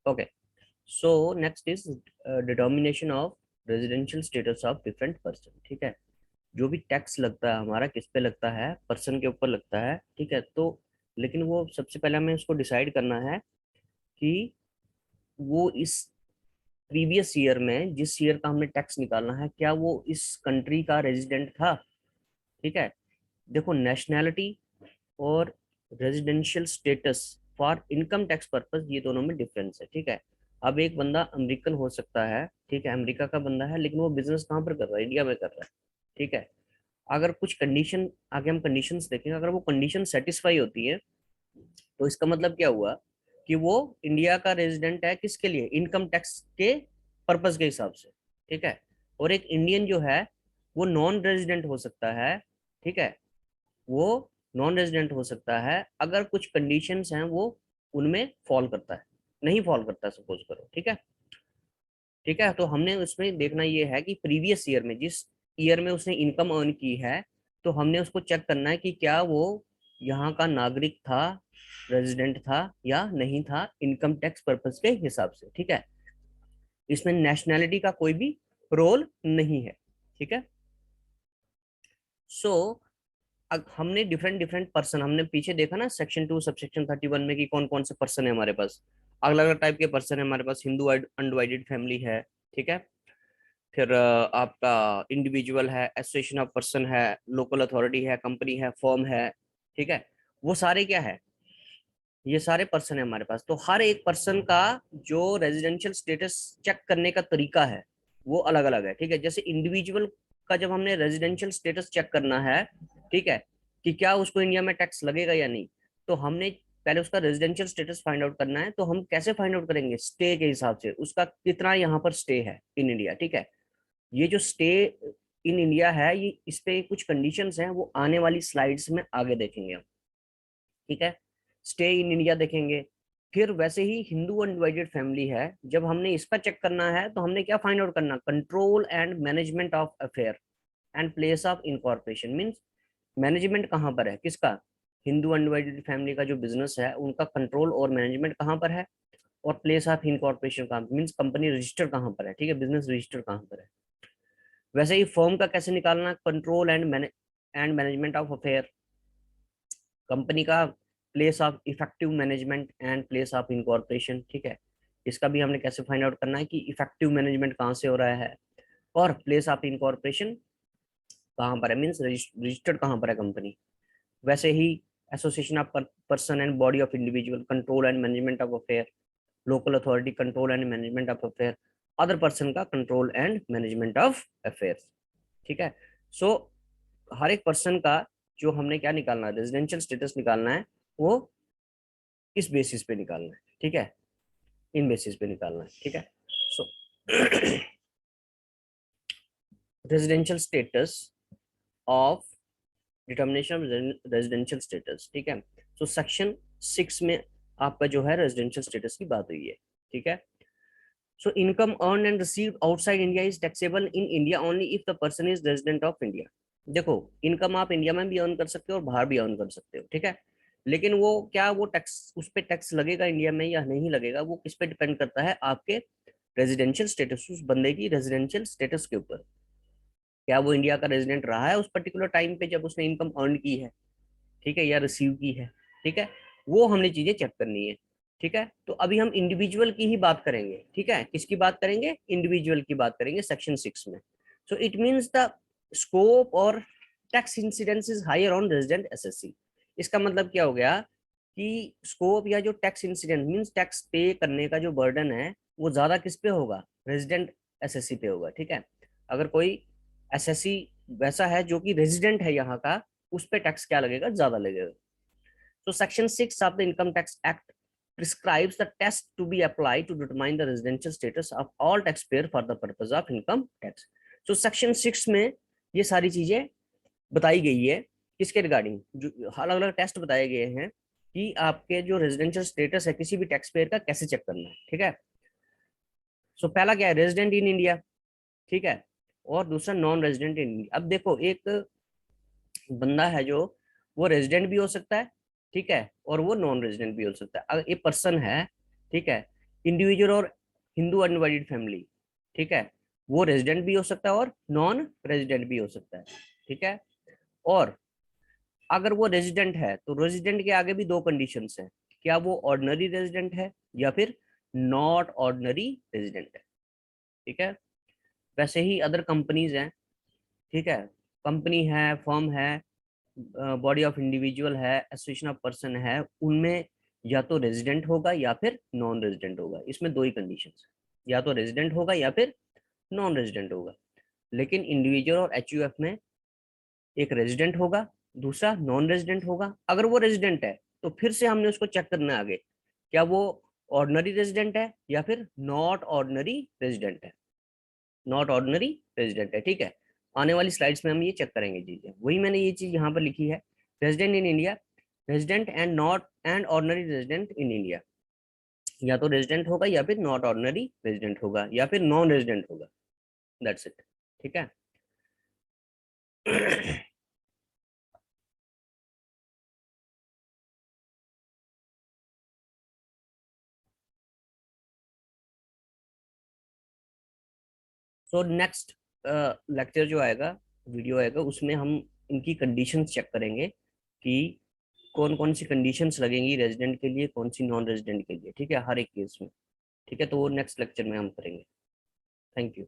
Okay, so next is determination of residential status of different person. ठीक है, जो भी टैक्स लगता है हमारा किस पे लगता है, पर्सन के ऊपर लगता है। ठीक है, तो लेकिन वो सबसे पहले हमें उसको डिसाइड करना है कि वो इस प्रीवियस ईयर में जिस ईयर का हमने टैक्स निकालना है, क्या वो इस कंट्री का रेजिडेंट था। ठीक है, देखो नेशनैलिटी और residential status for income tax purpose, ये दोनों में डिफरेंस है। ठीक है, अब एक बंदा अमेरिकन हो सकता है, ठीक है, अमेरिका का बंदा है, लेकिन वो बिजनेस कहाँ पर कर रहा है, इंडिया में कर रहा है। ठीक है, अगर कुछ कंडीशन, आगे हम कंडीशंस देखेंगे, अगर वो कंडीशन सेटिस्फाई होती है तो इसका मतलब क्या हुआ कि वो इंडिया का रेजिडेंट है, किसके लिए, इनकम टैक्स के पर्पस के हिसाब से। ठीक है, और एक इंडियन जो है वो नॉन रेजिडेंट हो सकता है। ठीक है, वो नॉन रेजिडेंट हो सकता है अगर कुछ कंडीशंस हैं वो उनमें फॉल करता है, नहीं फॉल करता सपोज करो। ठीक है, ठीक है, तो हमने उसमें देखना ये है कि प्रीवियस ईयर में जिस ईयर में उसने इनकम अर्न की है, तो हमने उसको चेक करना है कि क्या वो यहाँ का नागरिक था, रेजिडेंट था या नहीं था, इनकम टैक्स पर्पस के हिसाब से। ठीक है, इसमें नेशनैलिटी का कोई भी रोल नहीं है। ठीक है, सो हमने डिफरेंट डिफरेंट पर्सन, हमने पीछे देखा ना सेक्शन 2 सबसेक्शन 31 में कि कौन कौन से पर्सन है हमारे पास, अलग अलग टाइप के पर्सन है हमारे पास। हिंदू अनडिवाइडेड फैमिली है, ठीक है, फिर आपका इंडिविजुअल है, एसोसिएशन ऑफ पर्सन है, लोकल अथॉरिटी है, कंपनी है, फर्म है। ठीक है, वो सारे क्या है, ये सारे पर्सन है हमारे पास। तो हर एक पर्सन का जो रेजिडेंशियल स्टेटस चेक करने का तरीका है वो अलग अलग है। ठीक है, जैसे इंडिविजुअल का जब हमने रेजिडेंशियल स्टेटस चेक करना है, ठीक है, कि क्या उसको इंडिया में टैक्स लगेगा या नहीं, तो हमने पहले उसका रेजिडेंशियल स्टेटस फाइंड आउट करना है। तो हम कैसे फाइंड आउट करेंगे, स्टे के हिसाब से, उसका कितना यहाँ पर स्टे है इन इंडिया। ठीक है, ये जो स्टे इन इंडिया है, ये इस पे कुछ कंडीशंस हैं, वो आने वाली स्लाइड्स में आगे देखेंगे हम। ठीक है, स्टे इन इंडिया देखेंगे। फिर वैसे ही हिंदू अनडिवाइडेड फैमिली है, जब हमने इसका चेक करना है तो हमने क्या फाइंड आउट करना, control and management of affair and place of incorporation. Means management कहाँ पर है किसका, हिंदू अनडिवाइडेड फैमिली का जो बिजनेस है उनका कंट्रोल और मैनेजमेंट कहाँ पर है, और प्लेस ऑफ इनकॉर्पोरेशन कहाँ, मीन्स कंपनी रजिस्टर कहाँ पर है। ठीक है, बिजनेस रजिस्टर कहाँ पर है। वैसे ही फर्म का कैसे निकालना, control and management of affair, company का place of effective management and place of incorporation. ठीक है, इसका भी हमने कैसे फाइंड आउट करना है कि इफेक्टिव मैनेजमेंट कहाँ से हो रहा है, और प्लेस ऑफ इनकॉर्पोरेशन कहाँ पर है, मीन्स रजिस्टर्ड कहाँ पर है कंपनी। वैसे ही association of person and body of individual, control and management of affair, local authority, control and management of affair, other person का control and management of affairs. ठीक है, सो हर एक पर्सन का जो हमने क्या निकालना है, रेजिडेंशियल स्टेटस निकालना है, वो इस बेसिस पे निकालना है। ठीक है, इन बेसिस पे निकालना है। ठीक है, so residential status of determination residential status. ठीक है, सो सेक्शन 6 में आपका जो है रेजिडेंशियल स्टेटस की बात हुई है। ठीक है, so income earn and received outside India is taxable in India only if the person is resident of India. देखो, इनकम आप इंडिया में भी अर्न कर सकते हो और बाहर भी अर्न कर सकते हो। ठीक है, लेकिन वो क्या, वो टैक्स, उस पर टैक्स लगेगा इंडिया में या नहीं लगेगा, वो किस पे डिपेंड करता है, आपके रेजिडेंशियल स्टेटस, उस बंदे की रेजिडेंशियल स्टेटस के ऊपर। क्या वो इंडिया का रेजिडेंट रहा है उस पर्टिकुलर टाइम पे जब उसने इनकम अर्न की है, ठीक है, या रिसीव की है। ठीक है, वो हमने चीजें चेक करनी है। ठीक है, तो अभी हम इंडिविजुअल की ही बात करेंगे। ठीक है, किसकी बात करेंगे, इंडिविजुअल की बात करेंगे सेक्शन 6 में। So it means the scope और tax incidence is higher on resident assessee. इसका मतलब क्या हो गया कि स्कोप या जो टैक्स इंसिडेंट मीन्स टैक्स पे करने का जो बर्डन है वो ज्यादा किस पे होगा, रेजिडेंट एसएससी पे होगा। ठीक है, अगर कोई एसएससी वैसा है जो कि रेजिडेंट है यहाँ का, उस पे टैक्स क्या लगेगा, ज्यादा लगेगा। So Section 6 of the Income Tax Act prescribes the test to be applied to determine the residential status of all taxpayer for the purpose of income tax. So Section 6 में ये सारी चीजें बताई गई है, किसके रिगार्डिंग, जो अलग अलग टेस्ट बताए गए हैं कि आपके जो रेजिडेंशियल स्टेटस है किसी भी टैक्स पेयर का कैसे चेक करना है। ठीक है, सो पहला क्या है, रेजिडेंट इन इंडिया। ठीक है, और दूसरा नॉन रेजिडेंट इन इंडिया। अब देखो, एक बंदा है जो वो रेजिडेंट भी हो सकता है, ठीक है, और वो नॉन रेजिडेंट भी हो सकता है। अगर ये पर्सन है, ठीक है, इंडिविजुअल और हिंदू अनडिवाइडेड फैमिली, ठीक है, वो रेजिडेंट भी हो सकता है और नॉन रेजिडेंट भी हो सकता है, ठीक है। और अगर वो रेजिडेंट है तो रेजिडेंट के आगे भी दो कंडीशंस हैं, क्या वो ऑर्डिनरी रेजिडेंट है या फिर नॉट ऑर्डिनरी रेजिडेंट है, ठीक है। वैसे ही अदर कंपनीज हैं, ठीक है, कंपनी है, फर्म है, बॉडी ऑफ इंडिविजुअल है, एसोसिएशन ऑफ पर्सन है, उनमें या तो रेजिडेंट होगा या फिर नॉन रेजिडेंट होगा, इसमें दो ही कंडीशन है, या तो रेजिडेंट होगा या फिर नॉन रेजिडेंट होगा। लेकिन इंडिविजुअल और एचयूएफ में एक रेजिडेंट होगा, दूसरा नॉन रेजिडेंट होगा। अगर वो रेजिडेंट है तो फिर से हमने उसको चेक करना है आगे, क्या वो ऑर्डिनरी रेजिडेंट है या फिर नॉट ऑर्डिनरी रेजिडेंट है, नॉट ऑर्डिनरी रेजिडेंट है, ठीक है। आने वाली स्लाइड्स में हम ये चेक करेंगे चीजें, वही मैंने ये चीज यहाँ पर लिखी है, resident in India, resident and not and ordinary resident in India, या तो रेजिडेंट होगा या फिर नॉट ऑर्डिनरी रेजिडेंट होगा या फिर नॉन रेजिडेंट होगा, दैट्स इट, ठीक है। सो नेक्स्ट लेक्चर जो आएगा, वीडियो आएगा, उसमें हम इनकी कंडीशंस चेक करेंगे कि कौन कौन सी कंडीशंस लगेंगी रेजिडेंट के लिए, कौन सी नॉन रेजिडेंट के लिए, ठीक है, हर एक केस में, ठीक है। तो वो नेक्स्ट लेक्चर में हम करेंगे। Thank you.